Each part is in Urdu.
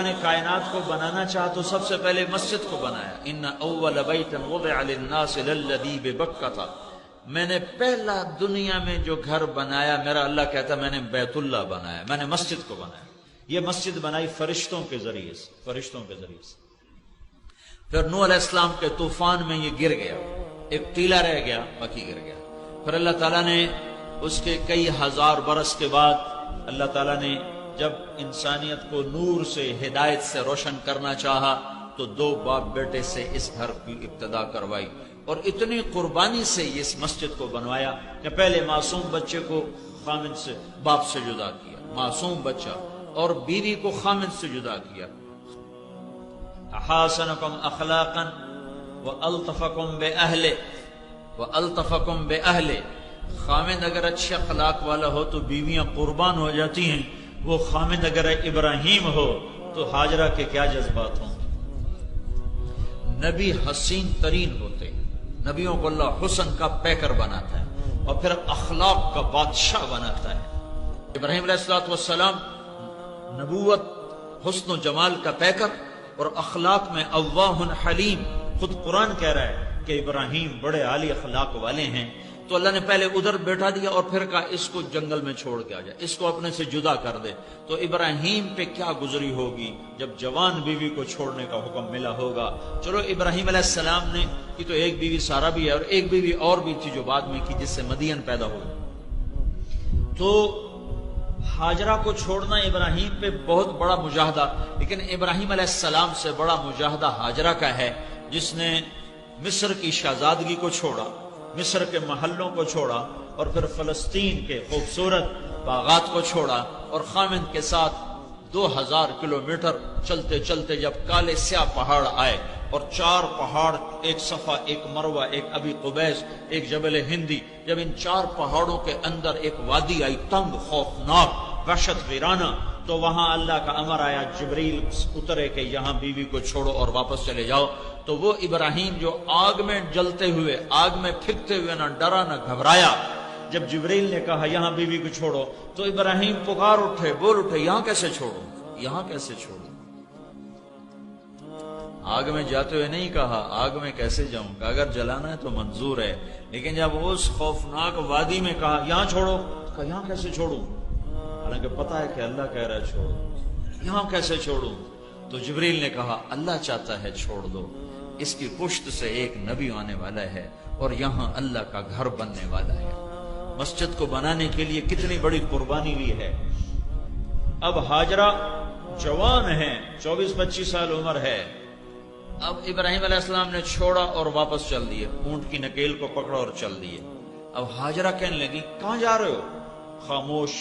نے کائنات کو بنانا چاہا تو سب سے پہلے مسجد کو بنایا. ان اول بیت وضع للناس للذی ببکۃ، میں نے پہلا دنیا میں جو گھر بنایا، میرا اللہ کہتا میں نے بیت اللہ بنایا، میں نے مسجد کو بنایا. یہ مسجد بنائی فرشتوں کے ذریعے سے، فرشتوں کے ذریعے سے. پھر نوح علیہ السلام کے طوفان میں یہ گر گیا، ایک ٹیلا رہ گیا، باقی گر گیا. پھر اللہ تعالیٰ نے اس کے کئی ہزار برس کے بعد اللہ تعالیٰ نے جب انسانیت کو نور سے، ہدایت سے روشن کرنا چاہا تو 2 باپ بیٹے سے اس گھر کی ابتدا کروائی، اور اتنی قربانی سے اس مسجد کو بنوایا کہ پہلے معصوم بچے کو خامد سے، باپ سے جدا کیا، معصوم بچہ، اور بیوی کو خامد سے جدا کیا. احاسنکم اخلاقا والطفکم باہلہ، والطفکم باہلہ. خامد اگر اچھے اخلاق والا ہو تو بیویاں قربان ہو جاتی ہیں، وہ خامد اگر ابراہیم ہو تو ہاجرہ کے کیا جذبات ہوں. نبی حسین ترین ہوتے ہیں، نبیوں کو اللہ حسن کا پیکر بناتا ہے اور پھر اخلاق کا بادشاہ بناتا ہے. ابراہیم علیہ السلام نبوت، حسن و جمال کا پیکر، اور اخلاق میں اواہ حلیم. خود قرآن کہہ رہا ہے کہ ابراہیم بڑے عالی اخلاق والے ہیں. تو اللہ نے پہلے ادھر بیٹھا دیا اور پھر کہا اس کو جنگل میں چھوڑ کے آ جائے، اس کو اپنے سے جدا کر دے. تو ابراہیم پہ کیا گزری ہوگی جب جوان بیوی کو چھوڑنے کا حکم ملا ہوگا. چلو ابراہیم علیہ السلام نے کی تو ایک بیوی سارا بھی ہے، اور ایک بیوی اور بھی تھی جو بعد میں کی، جس سے مدین پیدا ہوئی. تو ہاجرہ کو چھوڑنا ابراہیم پہ بہت بڑا مجاہدہ، لیکن ابراہیم علیہ السلام سے بڑا مجاہدہ ہاجرہ کا ہے، جس نے مصر کی شہزادگی کو چھوڑا، مصر کے محلوں کو چھوڑا، اور پھر فلسطین کے خوبصورت باغات کو چھوڑا، اور خامد کے ساتھ 2000 کلومیٹر چلتے چلتے جب کالے سیاہ پہاڑ آئے، اور 4 پہاڑ، ایک صفا، ایک مروہ، ایک ابی قبیس، ایک جبل ہندی، جب ان 4 پہاڑوں کے اندر ایک وادی آئی، تنگ، خوفناک، وحشت ویرانہ، تو وہاں اللہ کا امر آیا، جبریل اترے کہ یہاں بیوی کو چھوڑو اور واپس چلے جاؤ. تو وہ ابراہیم جو آگ میں جلتے ہوئے، آگ میں پھکتے ہوئے نہ ڈرا نہ گھبرایا، جب جبریل نے کہا یہاں بیوی کو چھوڑو تو ابراہیم پکار اٹھے، بول اٹھے، یہاں کیسے چھوڑوں، یہاں کیسے چھوڑوں. آگ میں جاتے ہوئے نہیں کہا آگ میں کیسے جاؤں، کہ اگر جلانا ہے تو منظور ہے، لیکن جب اس خوفناک وادی میں کہا یہاں چھوڑو، کہا یہاں کیسے چھوڑوں، حالانکہ پتا ہے کہ اللہ کہہ رہا ہے چھوڑو، یہاں کیسے چھوڑوں. تو جبریل نے کہا اللہ چاہتا ہے چھوڑ دو، اس کی پشت سے ایک نبی آنے والا ہے اور یہاں اللہ کا گھر بننے والا ہے. مسجد کو بنانے کے لیے کتنی بڑی قربانی ہوئی ہے. اب ہاجرہ جوان ہیں، 24-25 سال عمر ہے. اب ابراہیم علیہ السلام نے چھوڑا اور واپس چل دیے، اونٹ کی نکیل کو پکڑا اور چل دیے. اب ہاجرہ کہنے لگی کہاں جا رہے ہو؟ خاموش،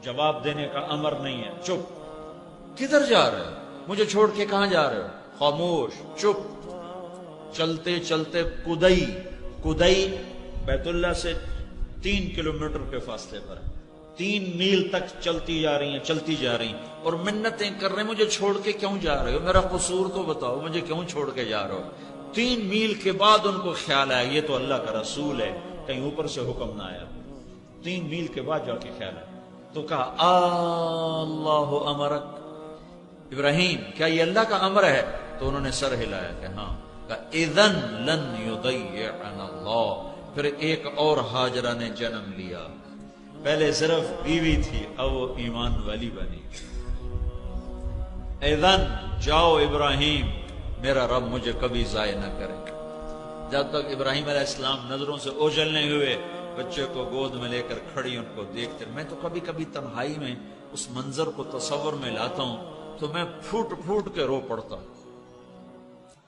جواب دینے کا امر نہیں ہے، چپ. کدھر جا رہے ہو؟ مجھے چھوڑ کے کہاں جا رہے ہو؟ خاموش، چپ. چلتے چلتے کدئی بیت اللہ سے 3 کلومیٹر کے فاصلے پر ہے. 3 میل تک چلتی جا رہی ہیں اور منتیں کر رہے ہیں مجھے چھوڑ کے کیوں جا رہے ہو، میرا قصور تو بتاؤ، مجھے کیوں چھوڑ کے جا رہے ہو. 3 میل کے بعد ان کو خیال آیا یہ تو اللہ کا رسول ہے، کہیں اوپر سے حکم نہ آیا. 3 میل کے بعد جا کے خیال آیا تو کہا اللہ امرک، ابراہیم کیا یہ اللہ کا امر ہے؟ تو انہوں نے سر ہلایا کہ ہاں. کہا اذن لن یضیعنا اللہ. پھر ایک اور ہاجرہ نے جنم لیا. پہلے صرف بیوی تھی، اب وہ ایمان والی بنی. اذن جاؤ ابراہیم، میرا رب مجھے کبھی ضائع نہ کرے. جب تک ابراہیم علیہ السلام نظروں سے اوجھل نہیں ہوئے، بچے کو گود میں لے کر کھڑی ان کو دیکھتے. میں تو کبھی کبھی تنہائی میں اس منظر کو تصور میں لاتا ہوں تو میں پھوٹ پھوٹ کے رو پڑتا ہوں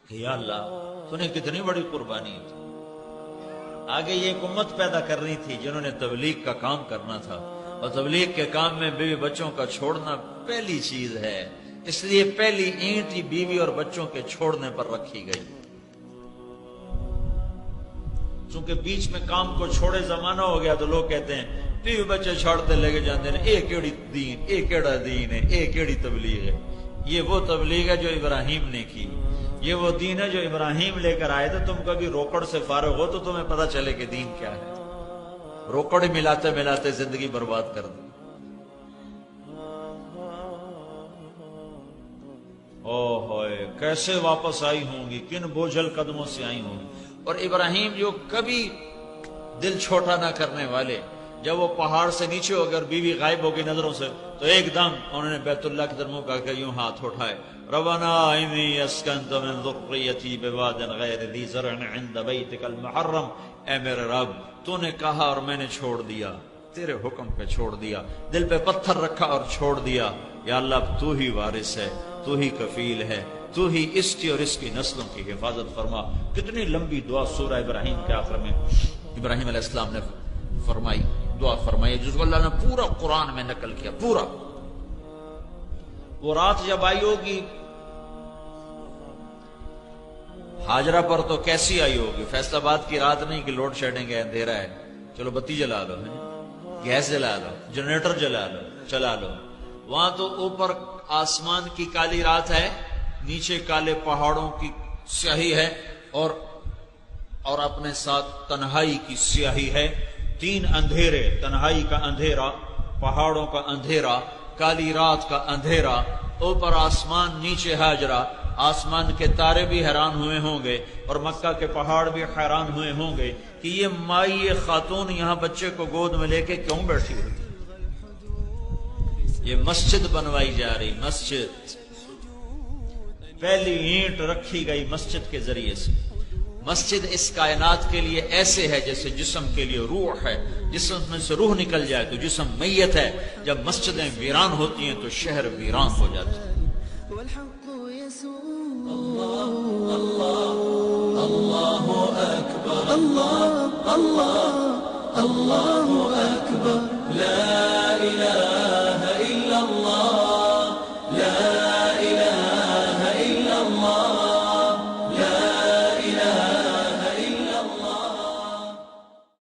کہ یا اللہ تو نے کتنی بڑی قربانی کی. آگے یہ ایک امت پیدا کرنی تھی جنہوں نے تبلیغ کا کام کرنا تھا، اور تبلیغ کے کام میں بیوی بچوں کا چھوڑنا پہلی چیز ہے. اس لیے پہلی اینٹ ہی بیوی اور بچوں کے چھوڑنے پر رکھی گئی. چونکہ بیچ میں کام کو چھوڑے زمانہ ہو گیا تو لوگ کہتے ہیں بیوی بچے چھوڑتے لگے جاندے ہیں، اے کیڑی دین، اے کیڑا دین ہے، اے کیڑی تبلیغ ہے. یہ وہ تبلیغ ہے جو ابراہیم نے کی، یہ وہ دین ہے جو ابراہیم لے کر آئے تھے. تم کبھی روکڑ سے فارغ ہو تو تمہیں پتہ چلے کہ دین کیا ہے. روکڑ ملاتے ملاتے زندگی برباد کر دی. او ہوئے کیسے واپس آئی ہوں گی، کن بوجھل قدموں سے آئی ہوں گی۔ اور ابراہیم جو کبھی دل چھوٹا نہ کرنے والے، جب وہ پہاڑ سے نیچے ہو گئے اور بیوی غائب ہو گئی نظروں سے، تو ایک دم انہوں نے بیت اللہ کی طرف منہ کر کے یوں ہاتھ اٹھائے، ربنا انی اسکنت من ذریتی بواد غیر ذی زرع عند بیتک المحرم، اے میرے رب تو نے کہا اور میں نے چھوڑ دیا، تیرے حکم پہ چھوڑ دیا، دل پہ پتھر رکھا اور چھوڑ دیا، یا اللہ اب تو ہی وارث ہے، تو ہی کفیل ہے، تو ہی اس کی اور اس کی نسلوں کی حفاظت فرما۔ کتنی لمبی دعا سورہ ابراہیم کے آخر میں ابراہیم علیہ السلام نے فرمائی، دعا فرمائی، جس کو اللہ نے پورا قرآن میں نقل کیا پورا۔ وہ رات جب آئی ہوگی ہاجرہ پر تو کیسی آئی ہوگی؟ فیصل آباد کی رات نہیں کہ لوڈ شیڈنگ ہے، اندھیرا ہے، چلو بتی جلا لو، گیس جلا لو، جنریٹر جلا لو، چلا لو۔ وہاں تو اوپر آسمان کی کالی رات ہے، نیچے کالے پہاڑوں کی سیاہی ہے، اور اپنے ساتھ تنہائی کی سیاہی ہے، تین اندھیرے، تنہائی کا اندھیرا، پہاڑوں کا اندھیرا، کالی رات کا اندھیرا، اوپر آسمان نیچے ہاجرہ۔ آسمان کے تارے بھی حیران ہوئے ہوں گے اور مکہ کے پہاڑ بھی حیران ہوئے ہوں گے کہ یہ مائی خاتون یہاں بچے کو گود میں لے کے کیوں بیٹھی ہوئی؟ یہ مسجد بنوائی جا رہی، مسجد، پہلی اینٹ رکھی گئی مسجد کے ذریعے سے۔ مسجد اس کائنات کے لیے ایسے ہے جیسے جسم کے لیے روح ہے، جسم میں سے روح نکل جائے تو جسم میت ہے، جب مسجدیں ویران ہوتی ہیں تو شہر ویران ہو جاتا ہے۔ اللہ اکبر، اللہ اللہ اللہ اکبر، لا الہ